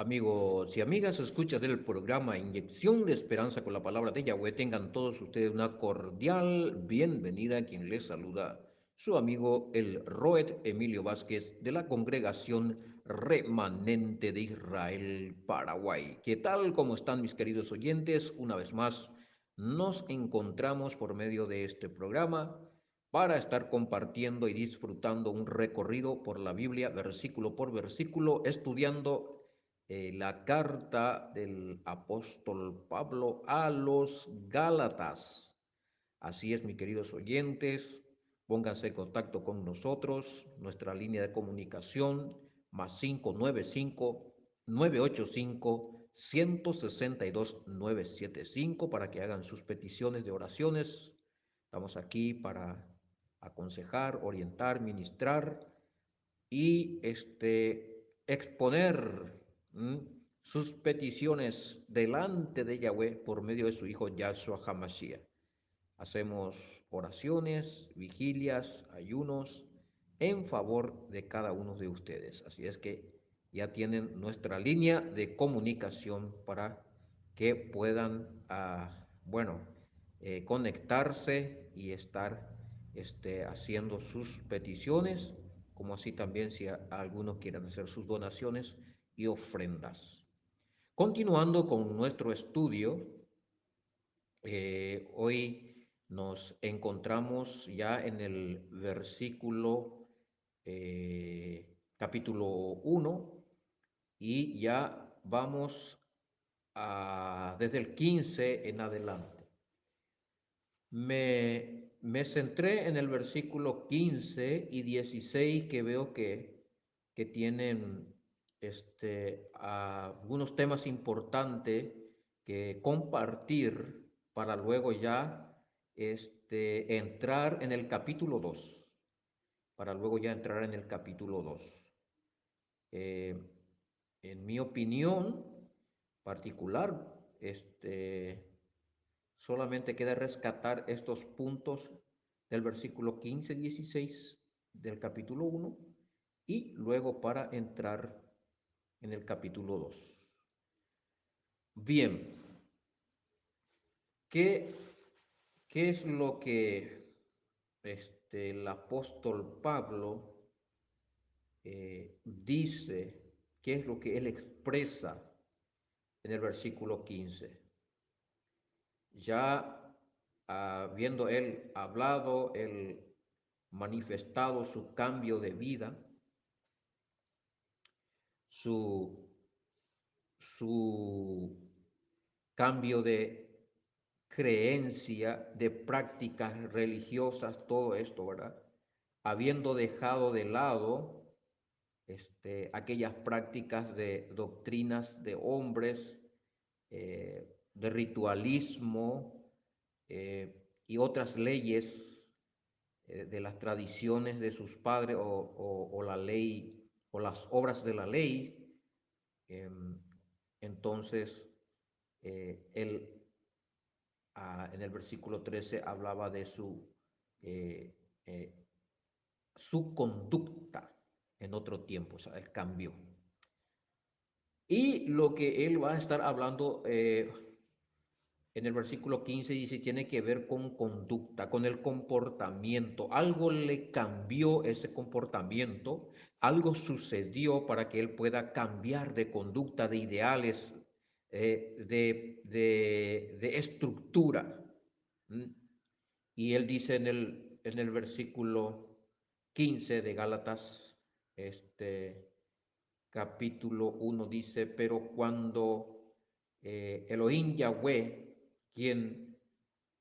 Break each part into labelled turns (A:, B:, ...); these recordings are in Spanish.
A: Amigos y amigas, escuchas del programa Inyección de Esperanza con la palabra de Yahweh, tengan todos ustedes una cordial bienvenida. Quien les saluda, su amigo el Roet Emilio Vázquez de la Congregación Remanente de Israel, Paraguay. ¿Qué tal? ¿Cómo están mis queridos oyentes? Una vez más, nos encontramos por medio de este programa para estar compartiendo y disfrutando un recorrido por la Biblia, versículo por versículo, estudiando la carta del apóstol Pablo a los Gálatas. Así es, mis queridos oyentes, pónganse en contacto con nosotros, nuestra línea de comunicación más 595-985-162-975 para que hagan sus peticiones de oraciones. Estamos aquí para aconsejar, orientar, ministrar y exponer ¿m? sus peticiones delante de Yahweh por medio de su Hijo Yahshua HaMashiach. Hacemos oraciones, vigilias, ayunos en favor de cada uno de ustedes. Así es que ya tienen nuestra línea de comunicación para que puedan, bueno, conectarse y estar haciendo sus peticiones, como así también si algunos quieren hacer sus donaciones y ofrendas. Continuando con nuestro estudio, hoy nos encontramos ya en el versículo capítulo 1 y ya vamos desde el 15 en adelante. Me centré en el versículo 15 y 16 que veo que tienen algunos temas importantes que compartir para luego ya entrar en el capítulo 2, para luego ya entrar en el capítulo 2. Eh, en mi opinión particular, solamente queda rescatar estos puntos del versículo 15-16 del capítulo 1 y luego para entrar en el capítulo 2. Bien, ¿qué, qué es lo que el apóstol Pablo dice? ¿Qué es lo que él expresa en el versículo 15? Ya habiendo él hablado, él manifestado su cambio de vida, su, su cambio de creencia, de prácticas religiosas, todo esto, ¿verdad? Habiendo dejado de lado aquellas prácticas de doctrinas de hombres, de ritualismo y otras leyes de las tradiciones de sus padres o la ley o las obras de la ley. eh, entonces, él en el versículo 13 hablaba de eh, eh, su conducta en otro tiempo, o sea, él cambió. Y lo que él va a estar hablando en el versículo 15 dice, tiene que ver con conducta, con el comportamiento. Algo le cambió ese comportamiento, algo sucedió para que él pueda cambiar de conducta, de ideales, de estructura. ¿Mm? Y él dice en el versículo 15 de Gálatas, capítulo 1, dice, pero cuando Elohim Yahweh, quien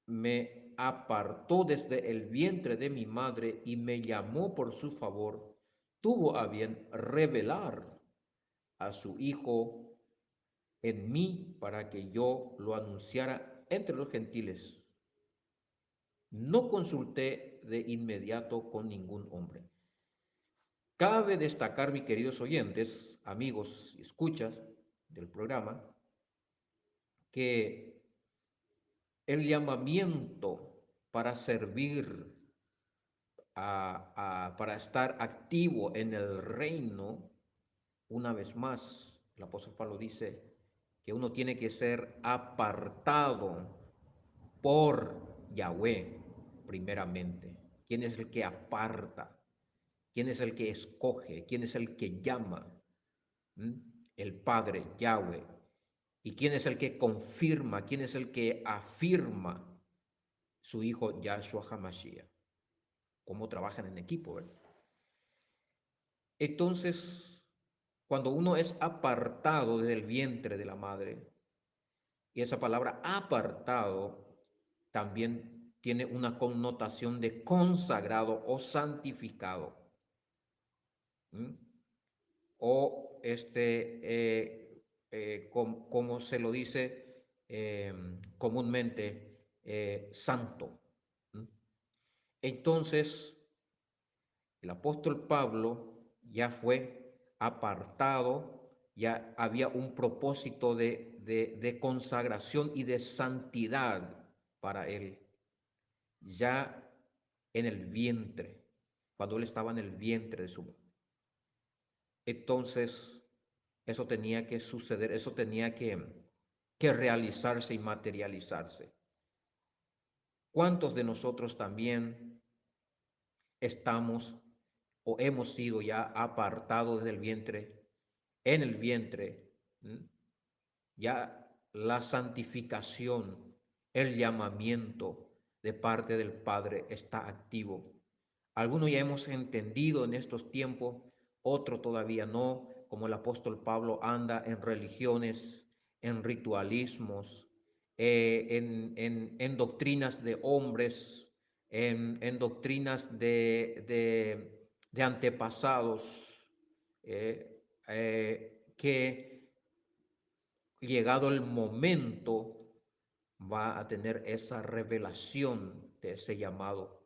A: me apartó desde el vientre de mi madre y me llamó por su favor, tuvo a bien revelar a su Hijo en mí para que yo lo anunciara entre los gentiles. No consulté de inmediato con ningún hombre. Cabe destacar, mis queridos oyentes, amigos y escuchas del programa, que el llamamiento para servir, para estar activo en el reino, una vez más, el apóstol Pablo dice que uno tiene que ser apartado por Yahweh primeramente. ¿Quién es el que aparta? ¿Quién es el que escoge? ¿Quién es el que llama? ¿Mm? El Padre, Yahweh. ¿Y quién es el que confirma? ¿Quién es el que afirma? Su Hijo Yahshua HaMashiach. Cómo trabajan en equipo, ¿verdad? Entonces, cuando uno es apartado del vientre de la madre, y esa palabra apartado también tiene una connotación de consagrado o santificado. ¿Mm? O como se lo dice comúnmente, santo. ¿Mm? Entonces, el apóstol Pablo ya fue apartado, ya había un propósito de consagración y de santidad para él, ya en el vientre, cuando él estaba en el vientre de su madre. Entonces, eso tenía que suceder, eso tenía que realizarse y materializarse. ¿Cuántos de nosotros también estamos o hemos sido ya apartados del vientre, en el vientre? ¿Mm? Ya la santificación, el llamamiento de parte del Padre está activo. Algunos ya hemos entendido en estos tiempos, otro todavía no, como el apóstol Pablo anda en religiones, en ritualismos, en doctrinas de hombres, en doctrinas de antepasados, que llegado el momento va a tener esa revelación de ese llamado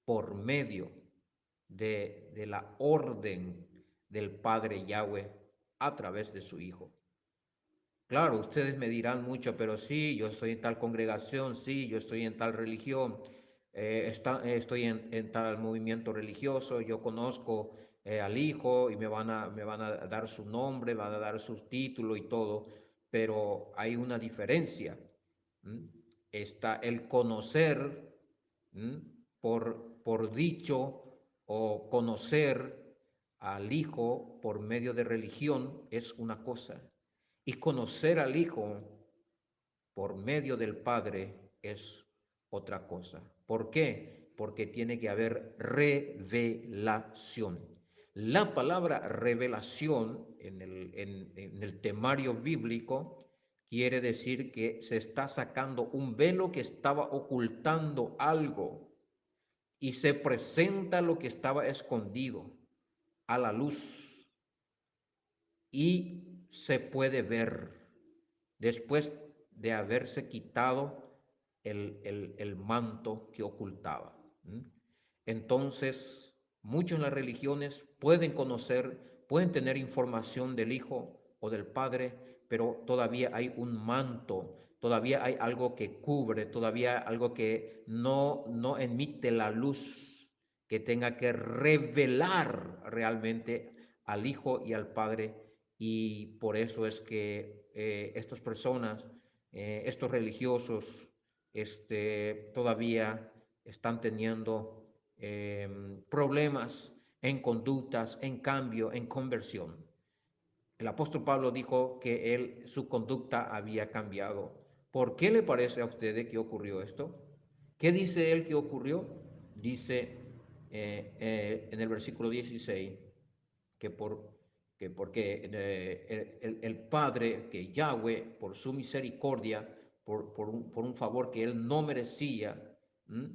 A: por medio de la orden del Padre Yahweh a través de su Hijo. Claro, ustedes me dirán mucho, pero sí, yo estoy en tal congregación, sí, yo estoy en tal religión, estoy en tal movimiento religioso, yo conozco al Hijo y me van a dar su nombre, van a dar sus títulos y todo, pero hay una diferencia. ¿M? Está el conocer, ¿m? Por dicho o conocer al Hijo por medio de religión es una cosa, y conocer al Hijo por medio del Padre es otra cosa. ¿Por qué? Porque tiene que haber revelación. La palabra revelación en el temario bíblico quiere decir que se está sacando un velo que estaba ocultando algo y se presenta lo que estaba escondido a la luz y se puede ver después de haberse quitado el manto que ocultaba. ¿Mm? Entonces, muchos en las religiones pueden conocer, pueden tener información del Hijo o del Padre, pero todavía hay un manto, todavía hay algo que cubre, todavía algo que no emite la luz que tenga que revelar realmente al Hijo y al Padre, y por eso es que estas personas, estos religiosos, todavía están teniendo problemas en conductas, en cambio, en conversión. El apóstol Pablo dijo que su conducta había cambiado. ¿Por qué le parece a ustedes que ocurrió esto? ¿Qué dice él que ocurrió? Dice en el versículo 16 que, que porque el Padre, que Yahweh, por su misericordia, por un favor que él no merecía, ¿m?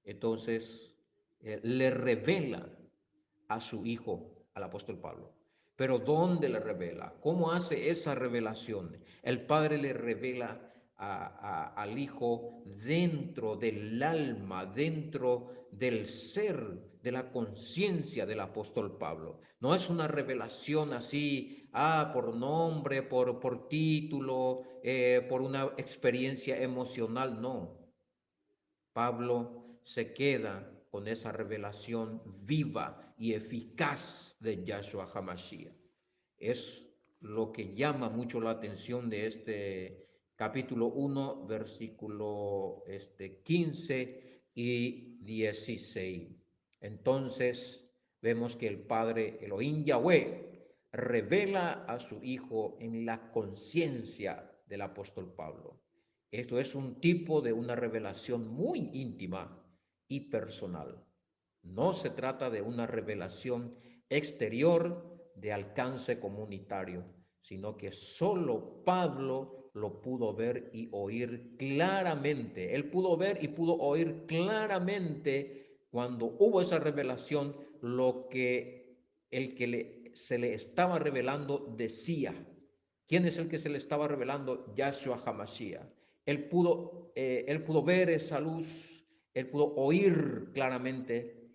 A: Entonces le revela a su Hijo, al apóstol Pablo. Pero ¿dónde le revela? ¿Cómo hace esa revelación? El Padre le revela al Hijo dentro del alma, dentro del ser, de la conciencia del apóstol Pablo. No es una revelación así, por nombre, por título, por una experiencia emocional, no. Pablo se queda con esa revelación viva y eficaz de Yahshua HaMashiach. Es lo que llama mucho la atención de este capítulo 1, versículo 15 y 16. Entonces vemos que el Padre Elohim Yahweh revela a su Hijo en la conciencia del apóstol Pablo. Esto es un tipo de una revelación muy íntima y personal. No se trata de una revelación exterior de alcance comunitario, sino que solo Pablo lo pudo ver y oír claramente. Él pudo ver y pudo oír claramente cuando hubo esa revelación lo que el que se le estaba revelando decía. ¿Quién es el que se le estaba revelando? Yahshua HaMashiach. Él pudo ver esa luz, él pudo oír claramente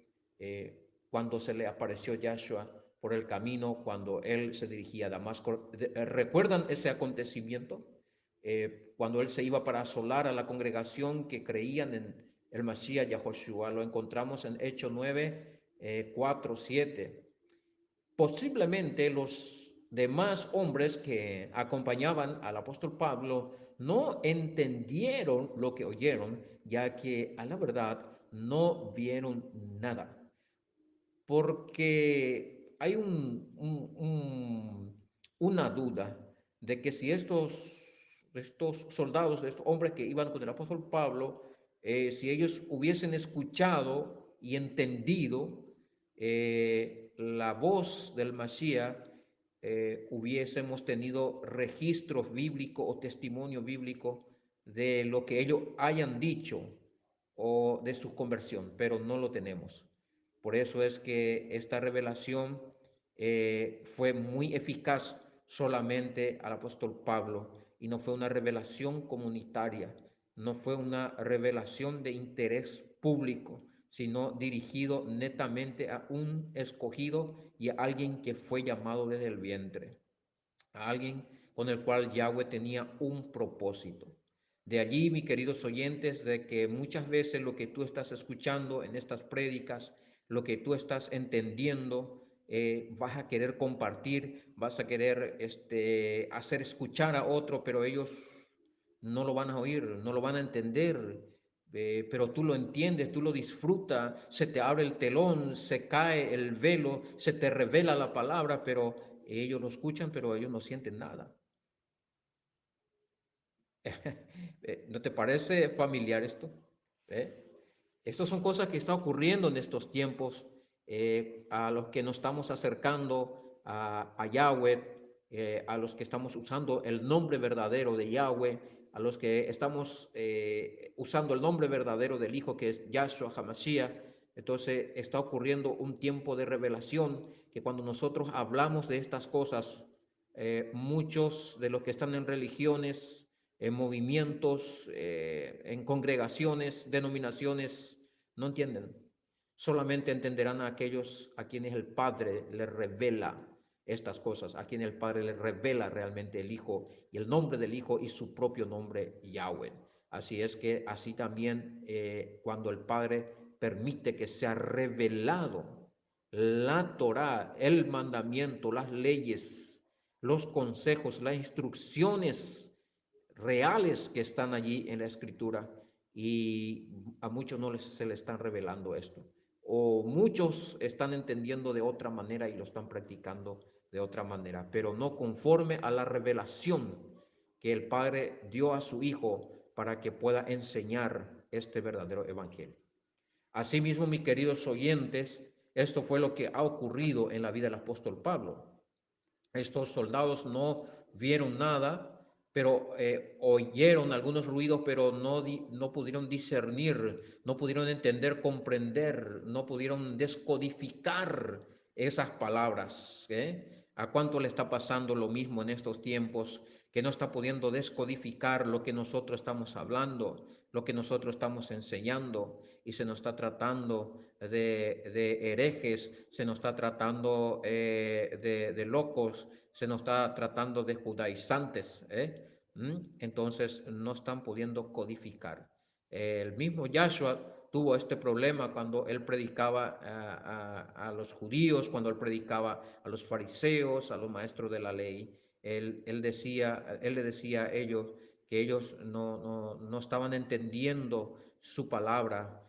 A: cuando se le apareció Yahshua por el camino, cuando él se dirigía a Damasco. ¿Recuerdan ese acontecimiento? Cuando él se iba para asolar a la congregación que creían en el Mashiach Yahoshua. Lo encontramos en Hechos 9, 4, 7. Posiblemente los demás hombres que acompañaban al apóstol Pablo no entendieron lo que oyeron, ya que a la verdad no vieron nada, porque hay una duda de que si estos soldados, estos hombres que iban con el apóstol Pablo, si ellos hubiesen escuchado y entendido la voz del Mashiach, hubiésemos tenido registros bíblicos o testimonio bíblico de lo que ellos hayan dicho o de su conversión, pero no lo tenemos. Por eso es que esta revelación fue muy eficaz solamente al apóstol Pablo y no fue una revelación comunitaria, no fue una revelación de interés público, sino dirigido netamente a un escogido y a alguien que fue llamado desde el vientre, a alguien con el cual Yahweh tenía un propósito. De allí, mis queridos oyentes, de que muchas veces lo que tú estás escuchando en estas prédicas, lo que tú estás entendiendo, vas a querer compartir, vas a querer hacer escuchar a otro, pero ellos no lo van a oír, no lo van a entender, pero tú lo entiendes, tú lo disfrutas, se te abre el telón, se cae el velo, se te revela la palabra, pero ellos lo escuchan, pero ellos no sienten nada. ¿No te parece familiar esto? ¿Eh? Estas son cosas que están ocurriendo en estos tiempos, a los que nos estamos acercando a Yahweh, a los que estamos usando el nombre verdadero de Yahweh, a los que estamos usando el nombre verdadero del Hijo, que es Yahshua HaMashiach. Entonces está ocurriendo un tiempo de revelación que cuando nosotros hablamos de estas cosas, muchos de los que están en religiones, en movimientos, en congregaciones, denominaciones, no entienden. Solamente entenderán a aquellos a quienes el Padre les revela estas cosas, a quienes el Padre les revela realmente el Hijo y el nombre del Hijo y su propio nombre, Yahweh. Así es que así también cuando el Padre permite que sea revelado la Torá, el mandamiento, las leyes, los consejos, las instrucciones reales que están allí en la escritura, y a muchos no se les están revelando esto, o muchos están entendiendo de otra manera y lo están practicando de otra manera, pero no conforme a la revelación que el Padre dio a su Hijo para que pueda enseñar este verdadero evangelio. Asimismo, mis queridos oyentes, esto fue lo que ha ocurrido en la vida del apóstol Pablo. Estos soldados no vieron nada, pero oyeron algunos ruidos, pero no pudieron discernir, no pudieron entender, comprender, no pudieron descodificar esas palabras. ¿A cuánto le está pasando lo mismo en estos tiempos, que no está pudiendo descodificar lo que nosotros estamos hablando, lo que nosotros estamos enseñando, y se nos está tratando de herejes, se nos está tratando de locos, se nos está tratando de judaizantes? Entonces no están pudiendo codificar. El mismo Yahshua tuvo este problema cuando él predicaba a los judíos, cuando él predicaba a los fariseos, a los maestros de la ley. él le decía a ellos que ellos no estaban entendiendo su palabra.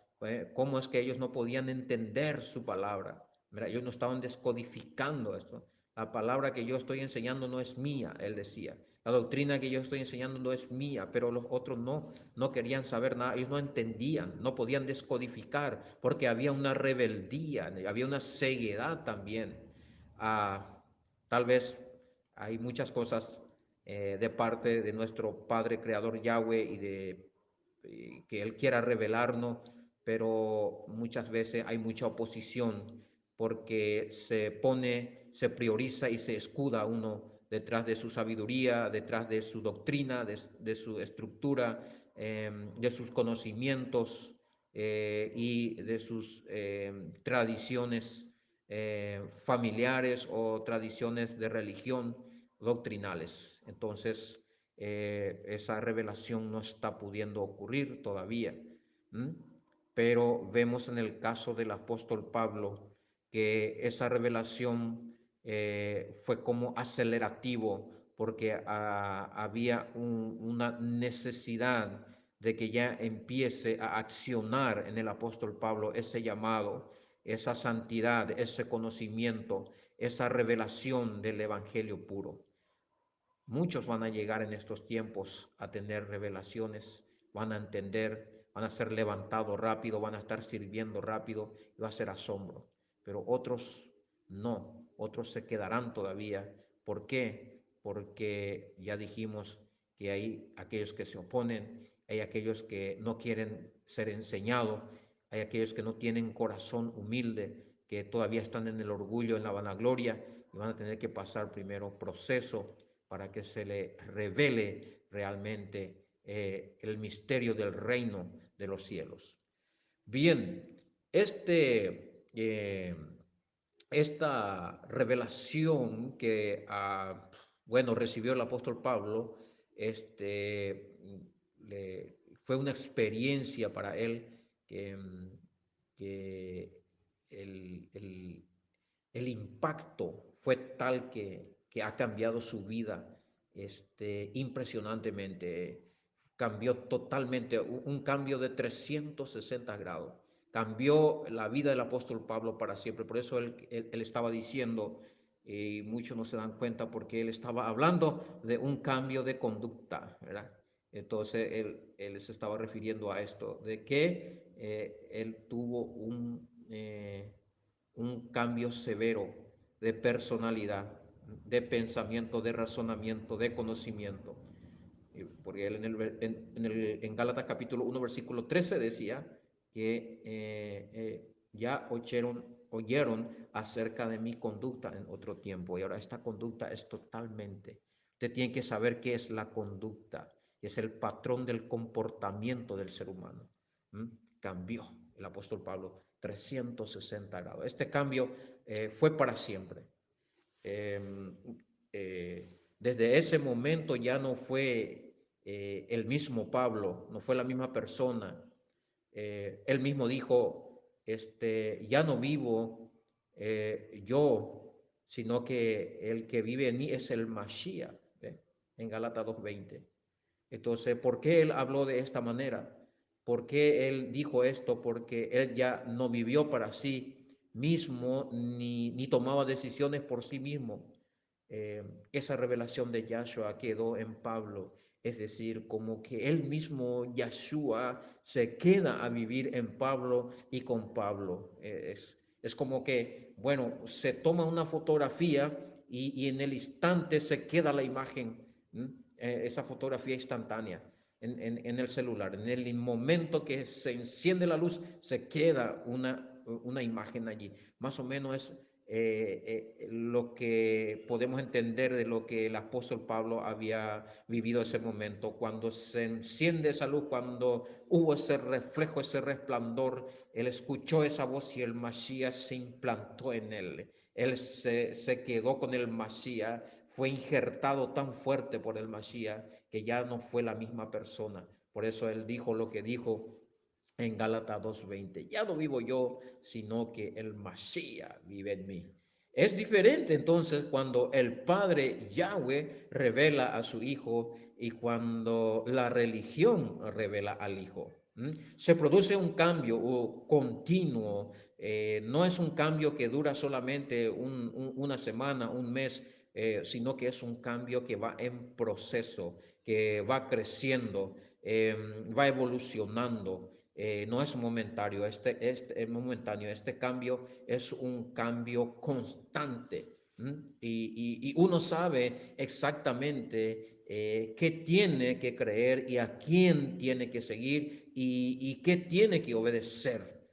A: ¿Cómo es que ellos no podían entender su palabra? Mira, ellos no estaban descodificando esto. La palabra que yo estoy enseñando no es mía, él decía. La doctrina que yo estoy enseñando no es mía, pero los otros no querían saber nada, ellos no entendían, no podían descodificar, porque había una rebeldía, había una ceguedad también. Ah, tal vez hay muchas cosas de parte de nuestro Padre Creador Yahweh que Él quiera revelarnos, pero muchas veces hay mucha oposición porque se prioriza y se escuda uno detrás de su sabiduría, detrás de su doctrina, de su estructura, de sus conocimientos y de sus tradiciones familiares o tradiciones de religión doctrinales. Entonces, esa revelación no está pudiendo ocurrir todavía. ¿M? Pero vemos en el caso del apóstol Pablo que esa revelación fue como acelerativo porque había una necesidad de que ya empiece a accionar en el apóstol Pablo ese llamado, esa santidad, ese conocimiento, esa revelación del evangelio puro. Muchos van a llegar en estos tiempos a tener revelaciones, van a entender, van a ser levantados rápido, van a estar sirviendo rápido y va a ser asombro. Pero otros no, otros se quedarán todavía. ¿Por qué? Porque ya dijimos que hay aquellos que se oponen, hay aquellos que no quieren ser enseñados, hay aquellos que no tienen corazón humilde, que todavía están en el orgullo, en la vanagloria y van a tener que pasar primero proceso para que se le revele realmente el misterio del reino de los cielos. Bien, esta revelación que bueno, recibió el apóstol Pablo, fue una experiencia para él que, que el, el, el impacto fue tal que ha cambiado su vida impresionantemente. Cambió totalmente, un cambio de 360 grados. Cambió la vida del apóstol Pablo para siempre. Por eso él estaba diciendo, y muchos no se dan cuenta porque él estaba hablando de un cambio de conducta, ¿verdad? Entonces él se estaba refiriendo a esto, de que él tuvo un cambio severo de personalidad, de pensamiento, de razonamiento, de conocimiento. Porque él en Gálatas capítulo 1, versículo 13 decía que ya oyeron acerca de mi conducta en otro tiempo y ahora esta conducta es totalmente. Usted tiene que saber qué es la conducta, es el patrón del comportamiento del ser humano. ¿Mm? Cambió el apóstol Pablo 360 grados. Este cambio fue para siempre. Eh, Desde ese momento ya no fue el mismo Pablo, no fue la misma persona. Él mismo dijo, ya no vivo yo, sino que el que vive en mí es el Mashiach, ¿ve? En Gálatas 2:20. Entonces, ¿por qué él habló de esta manera? ¿Por qué él dijo esto? Porque él ya no vivió para sí mismo ni tomaba decisiones por sí mismo. Esa revelación de Yahshua quedó en Pablo, es decir, como que él mismo, Yahshua, se queda a vivir en Pablo y con Pablo. Es como que, bueno, se toma una fotografía y en el instante se queda la imagen, esa fotografía instantánea en el celular. En el momento que se enciende la luz, se queda una imagen allí. Más o menos es lo que podemos entender de lo que el apóstol Pablo había vivido ese momento, cuando se enciende esa luz, cuando hubo ese reflejo, ese resplandor, él escuchó esa voz y el Mashiach se implantó en él. Él se quedó con el Mashiach, fue injertado tan fuerte por el Mashiach que ya no fue la misma persona. Por eso él dijo lo que dijo en Gálatas 2:20. Ya no vivo yo, sino que el Mashiach vive en mí. Es diferente entonces cuando el Padre Yahweh revela a su Hijo y cuando la religión revela al Hijo. Se produce un cambio continuo, no es un cambio que dura solamente una semana, un mes, sino que es un cambio que va en proceso, que va creciendo, va evolucionando. No es momentario, es momentáneo, este cambio es un cambio constante. Y uno sabe exactamente qué tiene que creer y a quién tiene que seguir y qué tiene que obedecer.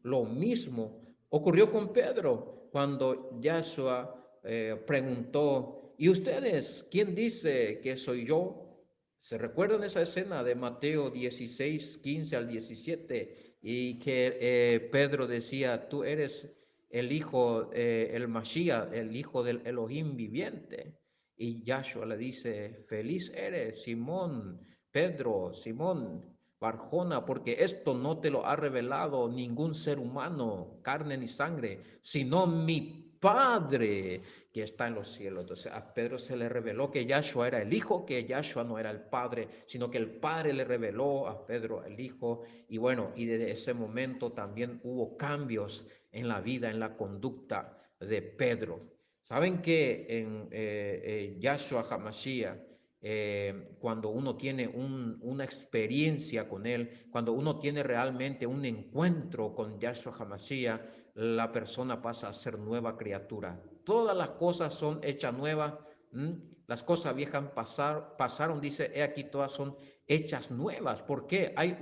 A: Lo mismo ocurrió con Pedro cuando Yahshua preguntó, ¿y ustedes quién dice que soy yo? ¿Se recuerdan esa escena de Mateo 16, 15 al 17? Y que Pedro decía, tú eres el hijo, el Mashiach, el hijo del Elohim viviente. Y Yahshua le dice, feliz eres, Simón, Pedro, Simón, Barjona, porque esto no te lo ha revelado ningún ser humano, carne ni sangre, sino mi Padre que está en los cielos. Entonces a Pedro se le reveló que Yahshua era el Hijo, que Yahshua no era el Padre, sino que el Padre le reveló a Pedro el Hijo. Y bueno, y desde ese momento también hubo cambios en la vida, en la conducta de Pedro. Saben que en Yahshua HaMashiach, cuando uno tiene una experiencia con Él, cuando uno tiene realmente un encuentro con Yahshua HaMashiach, la persona pasa a ser nueva criatura. Todas las cosas son hechas nuevas. Las cosas viejas pasaron, dice, he aquí todas son hechas nuevas. ¿Por qué? Hay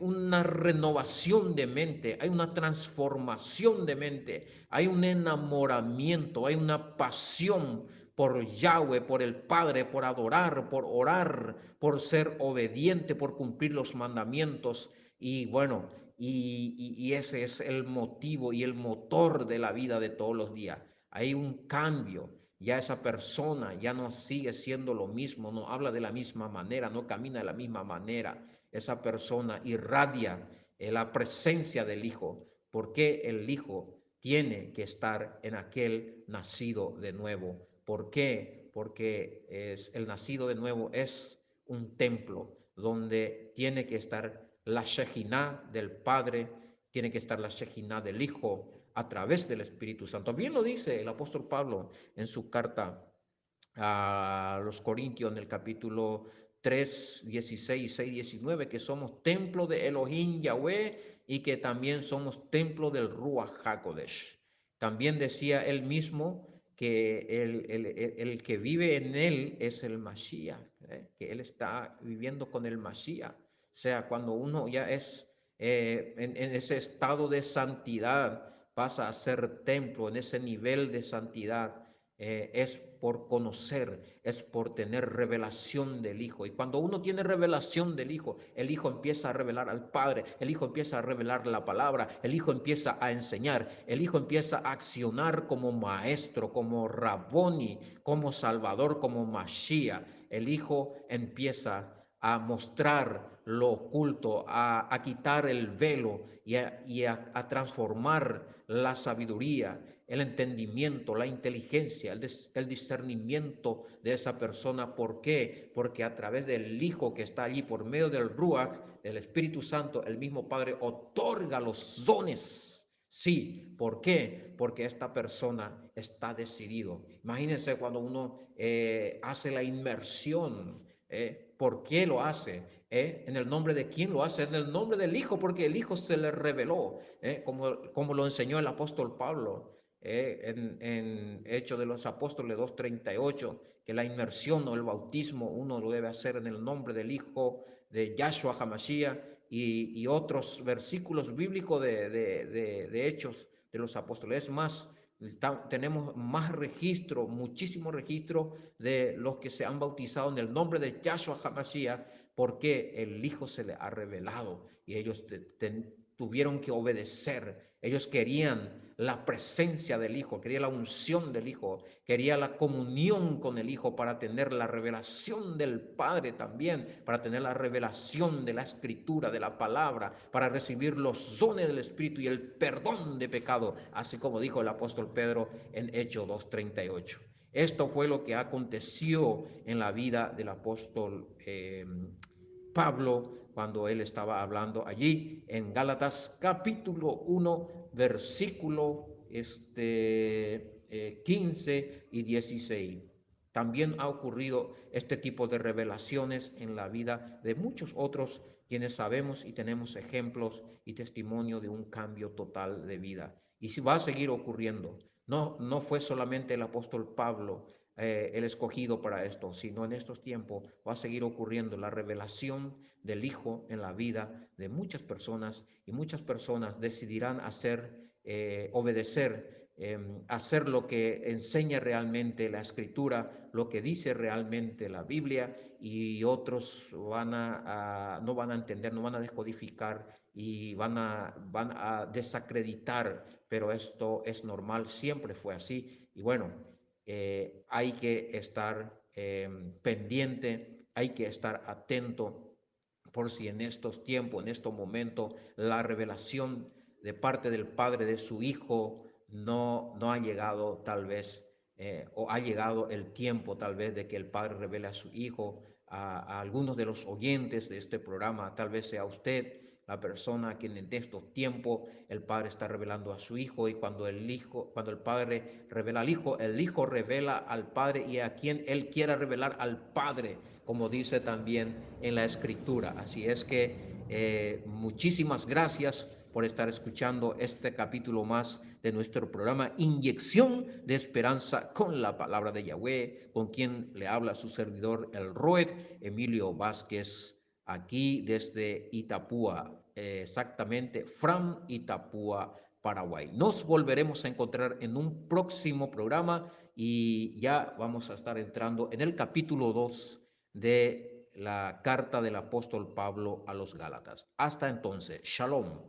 A: una renovación de mente, hay una transformación de mente, hay un enamoramiento, hay una pasión por Yahweh, por el Padre, por adorar, por orar, por ser obediente, por cumplir los mandamientos. Y bueno, y ese es el motivo y el motor de la vida de todos los días. Hay un cambio. Ya esa persona ya no sigue siendo lo mismo, no habla de la misma manera, no camina de la misma manera. Esa persona irradia la presencia del Hijo, porque el Hijo tiene que estar en aquel nacido de nuevo. ¿Por qué? Porque el nacido de nuevo es un templo donde tiene que estar la Shejinah del Padre, tiene que estar la Shejinah del Hijo a través del Espíritu Santo. Bien lo dice el apóstol Pablo en su carta a los Corintios en el capítulo 3, 16, 6, 19, que somos templo de Elohim Yahweh y que también somos templo del Ruach HaKodesh. También decía él mismo que el que vive en él es el Mashiach, que él está viviendo con el Mashiach. O sea, cuando uno ya es en ese estado de santidad, pasa a ser templo, en ese nivel de santidad, es por conocer, es por tener revelación del Hijo. Y cuando uno tiene revelación del Hijo, el Hijo empieza a revelar al Padre, el Hijo empieza a revelar la palabra, el Hijo empieza a enseñar, el Hijo empieza a accionar como maestro, como Raboni, como Salvador, como Mashiach. El Hijo empieza a mostrar lo oculto, a quitar el velo y a transformar la sabiduría, el entendimiento, la inteligencia, el discernimiento de esa persona. ¿Por qué? Porque a través del Hijo que está allí, por medio del Ruach, del Espíritu Santo, el mismo Padre otorga los dones. Sí, ¿por qué? Porque esta persona está decidido. Imagínense cuando uno hace la inmersión. ¿Por qué lo hace? ¿En el nombre de quién lo hace? En el nombre del Hijo, porque el Hijo se le reveló, como lo enseñó el apóstol Pablo en Hechos de los Apóstoles 2:38, que la inmersión o el bautismo uno lo debe hacer en el nombre del Hijo de Yahshua HaMashiach y otros versículos bíblicos de Hechos de los Apóstoles. Es más, tenemos más registro, muchísimo registro de los que se han bautizado en el nombre de Yahshua HaMashiach, porque el Hijo se le ha revelado y ellos tuvieron que obedecer. Ellos querían la presencia del Hijo, quería la unción del Hijo, quería la comunión con el Hijo para tener la revelación del Padre también, para tener la revelación de la Escritura, de la palabra, para recibir los dones del Espíritu y el perdón de pecado, así como dijo el apóstol Pedro en Hechos 2:38. Esto fue lo que aconteció en la vida del apóstol Pablo cuando él estaba hablando allí en Gálatas capítulo 1, versículo 15 y 16. También ha ocurrido este tipo de revelaciones en la vida de muchos otros quienes sabemos y tenemos ejemplos y testimonio de un cambio total de vida. Y si va a seguir ocurriendo. No fue solamente el apóstol Pablo el escogido para esto, sino en estos tiempos va a seguir ocurriendo la revelación del Hijo en la vida de muchas personas y muchas personas decidirán obedecer, hacer lo que enseña realmente la Escritura, lo que dice realmente la Biblia, y otros no van a entender, no van a descodificar y van a desacreditar, pero esto es normal, siempre fue así. Y bueno, hay que estar pendiente, hay que estar atento por si en estos tiempos, en estos momentos, la revelación de parte del Padre de su Hijo no ha llegado tal vez, o ha llegado el tiempo tal vez de que el Padre revele a su Hijo, a algunos de los oyentes de este programa, tal vez sea usted la persona a quien en estos tiempos el Padre está revelando a su Hijo, y cuando el Padre revela al Hijo, el Hijo revela al Padre y a quien Él quiera revelar al Padre, como dice también en la Escritura. Así es que muchísimas gracias por estar escuchando este capítulo más de nuestro programa Inyección de Esperanza con la Palabra de Yahweh, con quien le habla su servidor, el Roed Emilio Vázquez, aquí desde Itapúa, exactamente, Fram Itapúa, Paraguay. Nos volveremos a encontrar en un próximo programa y ya vamos a estar entrando en el capítulo 2 de la carta del apóstol Pablo a los Gálatas. Hasta entonces, shalom.